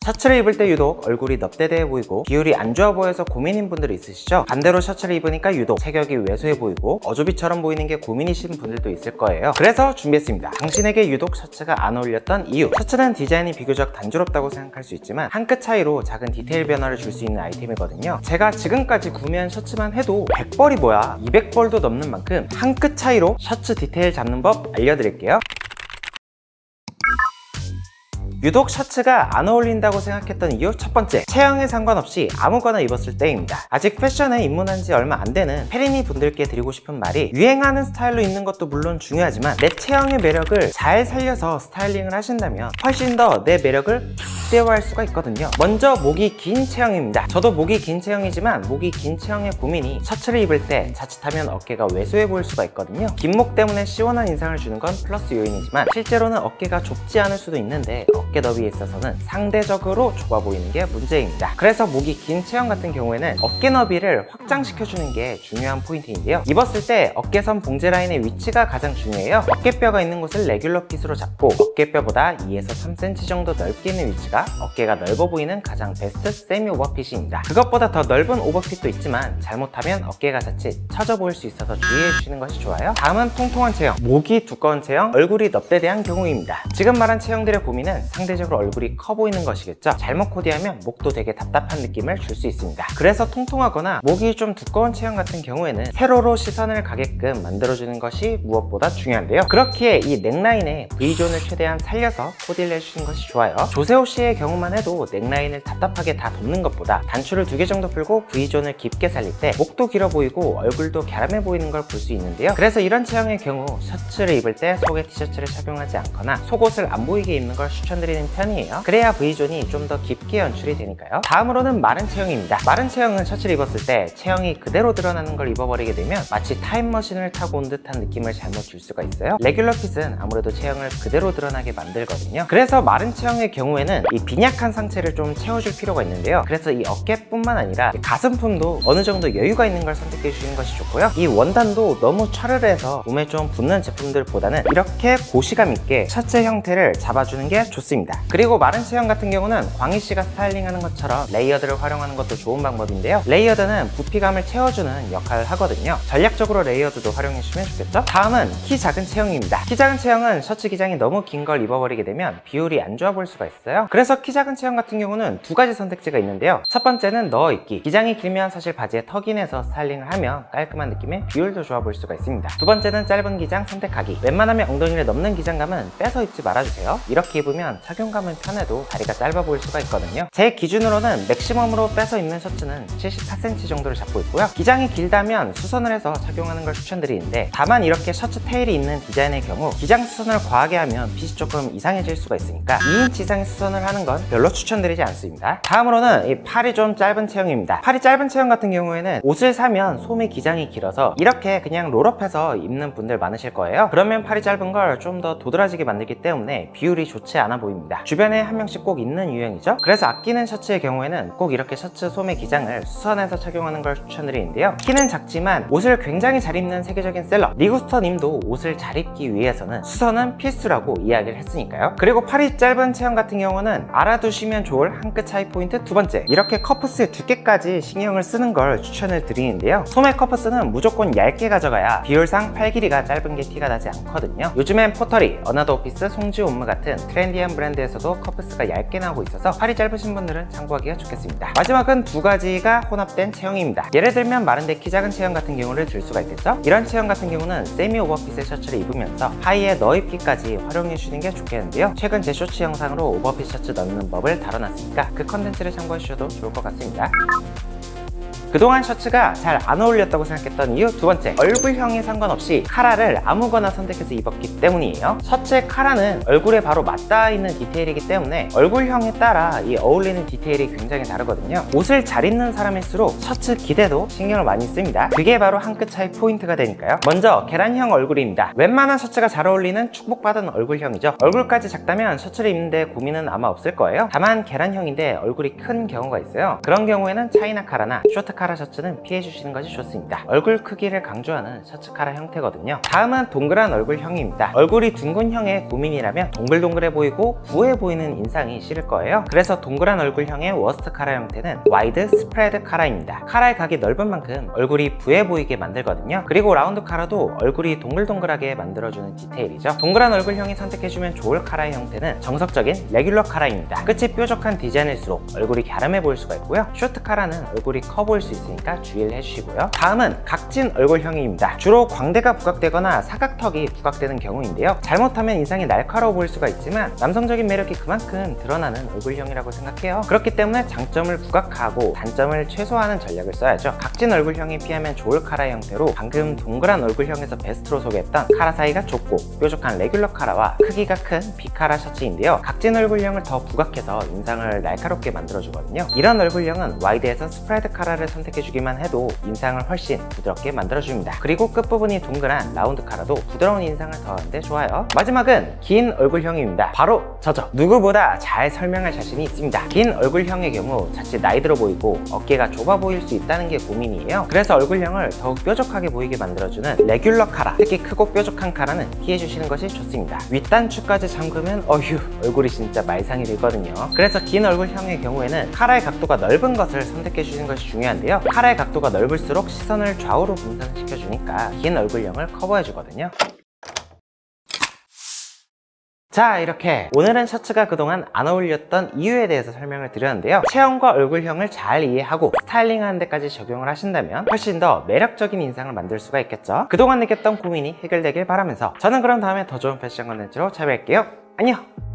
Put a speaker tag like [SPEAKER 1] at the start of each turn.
[SPEAKER 1] 셔츠를 입을 때 유독 얼굴이 넙대대해 보이고 비율이 안 좋아 보여서 고민인 분들이 있으시죠? 반대로 셔츠를 입으니까 유독 체격이 왜소해 보이고 어조비처럼 보이는 게 고민이신 분들도 있을 거예요. 그래서 준비했습니다. 당신에게 유독 셔츠가 안 어울렸던 이유. 셔츠는 디자인이 비교적 단조롭다고 생각할 수 있지만 한 끗 차이로 작은 디테일 변화를 줄 수 있는 아이템이거든요. 제가 지금까지 구매한 셔츠만 해도 100벌이 뭐야 200벌도 넘는 만큼 한 끗 차이로 셔츠 디테일 잡는 법 알려드릴게요. 유독 셔츠가 안 어울린다고 생각했던 이유 첫 번째, 체형에 상관없이 아무거나 입었을 때입니다. 아직 패션에 입문한 지 얼마 안 되는 페리니 분들께 드리고 싶은 말이, 유행하는 스타일로 입는 것도 물론 중요하지만 내 체형의 매력을 잘 살려서 스타일링을 하신다면 훨씬 더 내 매력을 극대화할 수가 있거든요. 먼저 목이 긴 체형입니다. 저도 목이 긴 체형이지만 목이 긴 체형의 고민이 셔츠를 입을 때 자칫하면 어깨가 왜소해 보일 수가 있거든요. 긴 목 때문에 시원한 인상을 주는 건 플러스 요인이지만 실제로는 어깨가 좁지 않을 수도 있는데 어깨 너비에 있어서는 상대적으로 좁아 보이는 게 문제입니다. 그래서 목이 긴 체형 같은 경우에는 어깨 너비를 확장시켜주는 게 중요한 포인트인데요. 입었을 때 어깨선 봉제 라인의 위치가 가장 중요해요. 어깨뼈가 있는 곳을 레귤러 핏으로 잡고 어깨뼈보다 2에서 3cm 정도 넓게 있는 위치가 어깨가 넓어 보이는 가장 베스트 세미 오버핏입니다. 그것보다 더 넓은 오버핏도 있지만 잘못하면 어깨가 자칫 처져 보일 수 있어서 주의해 주시는 것이 좋아요. 다음은 통통한 체형, 목이 두꺼운 체형, 얼굴이 넙대대한 경우입니다. 지금 말한 체형들의 고민은 상대적으로 얼굴이 커 보이는 것이겠죠. 잘못 코디하면 목도 되게 답답한 느낌을 줄 수 있습니다. 그래서 통통하거나 목이 좀 두꺼운 체형 같은 경우에는 세로로 시선을 가게끔 만들어주는 것이 무엇보다 중요한데요. 그렇기에 이 넥라인의 V존을 최대한 살려서 코디를 해주시는 것이 좋아요. 조세호 씨의 경우만 해도 넥라인을 답답하게 다 덮는 것보다 단추를 2개 정도 풀고 V존을 깊게 살릴 때 목도 길어 보이고 얼굴도 갸름해 보이는 걸 볼 수 있는데요. 그래서 이런 체형의 경우 셔츠를 입을 때 속에 티셔츠를 착용하지 않거나 속옷을 안 보이게 입는 걸 추천드리는 편이에요. 그래야 V존이 좀 더 깊게 연출이 되니까요. 다음으로는 마른 체형입니다. 마른 체형은 셔츠를 입었을 때 체형이 그대로 드러나는 걸 입어버리게 되면 마치 타임머신을 타고 온 듯한 느낌을 잘못 줄 수가 있어요. 레귤러 핏은 아무래도 체형을 그대로 드러나게 만들거든요. 그래서 마른 체형의 경우에는 이 빈약한 상체를 좀 채워줄 필요가 있는데요. 그래서 이 어깨뿐만 아니라 가슴품도 어느 정도 여유가 있는 걸 선택해 주시는 것이 좋고요. 이 원단도 너무 차르르해서 몸에 좀 붙는 제품들보다는 이렇게 고시감 있게 셔츠 형태를 잡아주는 게 좋습니다. 그리고 마른 체형 같은 경우는 광희 씨가 스타일링하는 것처럼 레이어드를 활용하는 것도 좋은 방법인데요. 레이어드는 부피감을 채워주는 역할을 하거든요. 전략적으로 레이어드도 활용해 주시면 좋겠죠. 다음은 키 작은 체형입니다. 키 작은 체형은 셔츠 기장이 너무 긴 걸 입어버리게 되면 비율이 안 좋아 보일 수가 있어요. 그래서 키 작은 체형 같은 경우는 두 가지 선택지가 있는데요. 첫 번째는 넣어입기. 기장이 길면 사실 바지에 턱이 내서 스타일링을 하면 깔끔한 느낌의 비율도 좋아 보일 수가 있습니다. 두 번째는 짧은 기장 선택하기. 웬만하면 엉덩이를 넘는 기장감은 빼서 입지 말아주세요. 이렇게 입으면 착용감은 편해도 다리가 짧아 보일 수가 있거든요. 제 기준으로는 맥시멈으로 빼서 입는 셔츠는 74cm 정도를 잡고 있고요. 기장이 길다면 수선을 해서 착용하는 걸 추천드리는데, 다만 이렇게 셔츠 테일이 있는 디자인의 경우 기장 수선을 과하게 하면 핏이 조금 이상해질 수가 있으니까 2인치 이상의 수선을 하는 건 별로 추천드리지 않습니다. 다음으로는 이 팔이 좀 짧은 체형입니다. 팔이 짧은 체형 같은 경우에는 옷을 사면 소매 기장이 길어서 이렇게 그냥 롤업해서 입는 분들 많으실 거예요. 그러면 팔이 짧은 걸 좀 더 도드라지게 만들기 때문에 비율이 좋지 않아 보입니다. 주변에 한 명씩 꼭 있는 유형이죠. 그래서 아끼는 셔츠의 경우에는 꼭 이렇게 셔츠 소매 기장을 수선해서 착용하는 걸 추천드리는데요. 키는 작지만 옷을 굉장히 잘 입는 세계적인 셀러 리구스터 님도 옷을 잘 입기 위해서는 수선은 필수라고 이야기를 했으니까요. 그리고 팔이 짧은 체형 같은 경우는 알아두시면 좋을 한 끗 차이 포인트 두 번째, 이렇게 커프스의 두께까지 신경을 쓰는 걸 추천을 드리는데요. 소매 커프스는 무조건 얇게 가져가야 비율상 팔 길이가 짧은 게 티가 나지 않거든요. 요즘엔 포터리, 어나더 오피스, 송지온무 같은 트렌디한 브랜드에서도 커프스가 얇게 나오고 있어서 팔이 짧으신 분들은 참고하기가 좋겠습니다. 마지막은 두 가지가 혼합된 체형입니다. 예를 들면 마른데 키 작은 체형 같은 경우를 들 수가 있겠죠. 이런 체형 같은 경우는 세미 오버핏의 셔츠를 입으면서 하의에 너입기까지 활용해 주시는 게 좋겠는데요. 최근 제 쇼츠 영상으로 오버핏 셔츠 넣는 법을 다뤄놨으니까 그 컨텐츠를 참고해 주셔도 좋을 것 같습니다. 그동안 셔츠가 잘 안 어울렸다고 생각했던 이유 두 번째, 얼굴형에 상관없이 카라를 아무거나 선택해서 입었기 때문이에요. 셔츠의 카라는 얼굴에 바로 맞닿아 있는 디테일이기 때문에 얼굴형에 따라 이 어울리는 디테일이 굉장히 다르거든요. 옷을 잘 입는 사람일수록 셔츠 기대도 신경을 많이 씁니다. 그게 바로 한 끗 차이 포인트가 되니까요. 먼저 계란형 얼굴입니다. 웬만한 셔츠가 잘 어울리는 축복받은 얼굴형이죠. 얼굴까지 작다면 셔츠를 입는데 고민은 아마 없을 거예요. 다만 계란형인데 얼굴이 큰 경우가 있어요. 그런 경우에는 차이나 카라나 쇼트 카라 카라 셔츠는 피해주시는 것이 좋습니다. 얼굴 크기를 강조하는 셔츠 카라 형태거든요. 다음은 동그란 얼굴형입니다. 얼굴이 둥근형의 고민이라면 동글동글해 보이고 부해 보이는 인상이 싫을 거예요. 그래서 동그란 얼굴형의 워스트 카라 형태는 와이드 스프레드 카라입니다. 카라의 각이 넓은 만큼 얼굴이 부해 보이게 만들거든요. 그리고 라운드 카라도 얼굴이 동글동글하게 만들어주는 디테일이죠. 동그란 얼굴형이 선택해주면 좋을 카라의 형태는 정석적인 레귤러 카라입니다. 끝이 뾰족한 디자인일수록 얼굴이 갸름해 보일 수가 있고요. 쇼트 카라는 얼굴이 커 보일 수 있으니까 주의를 해주시고요. 다음은 각진 얼굴형입니다. 주로 광대가 부각되거나 사각턱이 부각되는 경우인데요. 잘못하면 인상이 날카로워 보일 수가 있지만 남성적인 매력이 그만큼 드러나는 얼굴형이라고 생각해요. 그렇기 때문에 장점을 부각하고 단점을 최소화하는 전략을 써야죠. 각진 얼굴형이 피하면 좋을 카라 형태로 방금 동그란 얼굴형에서 베스트로 소개했던 카라 사이가 좁고 뾰족한 레귤러 카라와 크기가 큰 B카라 셔츠인데요. 각진 얼굴형을 더 부각해서 인상을 날카롭게 만들어주거든요. 이런 얼굴형은 와이드에서 스프레드 카라를 선택해주기만 해도 인상을 훨씬 부드럽게 만들어줍니다. 그리고 끝부분이 동그란 라운드 카라도 부드러운 인상을 더하는데 좋아요. 마지막은 긴 얼굴형입니다. 바로 저죠. 누구보다 잘 설명할 자신이 있습니다. 긴 얼굴형의 경우 자칫 나이 들어 보이고 어깨가 좁아 보일 수 있다는 게 고민이에요. 그래서 얼굴형을 더욱 뾰족하게 보이게 만들어주는 레귤러 카라, 특히 크고 뾰족한 카라는 피해주시는 것이 좋습니다. 윗단추까지 잠그면 어휴 얼굴이 진짜 말상이 되거든요. 그래서 긴 얼굴형의 경우에는 카라의 각도가 넓은 것을 선택해 주시는 것이 중요한데요. 카라의 각도가 넓을수록 시선을 좌우로 분산시켜 주니까 긴 얼굴형을 커버해 주거든요. 자, 이렇게 오늘은 셔츠가 그동안 안 어울렸던 이유에 대해서 설명을 드렸는데요. 체형과 얼굴형을 잘 이해하고 스타일링하는 데까지 적용을 하신다면 훨씬 더 매력적인 인상을 만들 수가 있겠죠. 그동안 느꼈던 고민이 해결되길 바라면서 저는 그럼 다음에 더 좋은 패션 컨텐츠로 찾아뵐게요. 안녕!